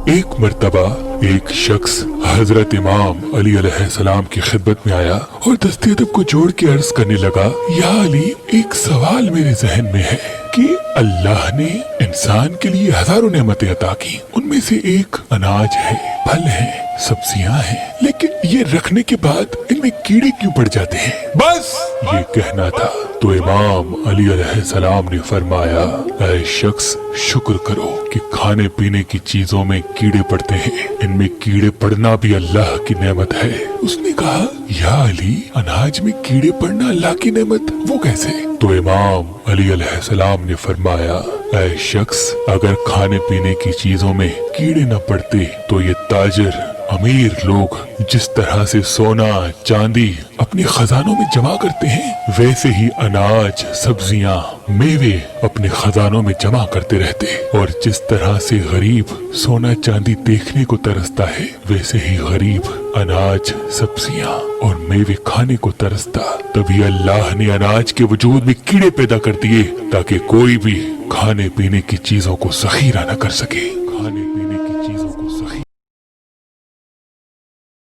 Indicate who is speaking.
Speaker 1: एक मर्तबा एक शख्स हजरत इमाम अली अलैहिस्सलाम की खिदमत में आया और दस्ते अदब को जोड़ के अर्ज करने लगा, या अली, एक सवाल मेरे जहन में है कि अल्लाह ने इंसान के लिए हजारों नेमतें अता की, उनमें से एक अनाज है, फल है, सब्जियां हैं, लेकिन ये रखने के बाद इनमें कीड़े क्यों पड़ जाते हैं? बस ये कहना था। तो इमाम अली अलैहिस्सलाम ने फरमाया, ऐ शख्स, शुक्र करो कि खाने पीने की चीजों में कीड़े पड़ते हैं, इनमें कीड़े पड़ना भी अल्लाह की नेमत है। उसने कहा, या अली, अनाज में कीड़े पड़ना अल्लाह की नेमत, वो कैसे? तो इमाम अली अलैहिस्सलाम ने फरमाया, ऐ शख्स, अगर खाने पीने की चीजों में कीड़े न पड़ते तो ये ताजिर अमीर लोग जिस तरह से सोना चांदी अपने खजानों में जमा करते हैं, वैसे ही अनाज, सब्जियां, मेवे अपने खजानों में जमा करते रहते। और जिस तरह से गरीब सोना चांदी देखने को तरसता है, वैसे ही गरीब अनाज, सब्जियां और मेवे खाने को तरसता। तभी अल्लाह ने अनाज के वजूद में कीड़े पैदा कर दिए ताकि कोई भी खाने पीने की चीजों को ज़ख़ीरा न कर सके। खाने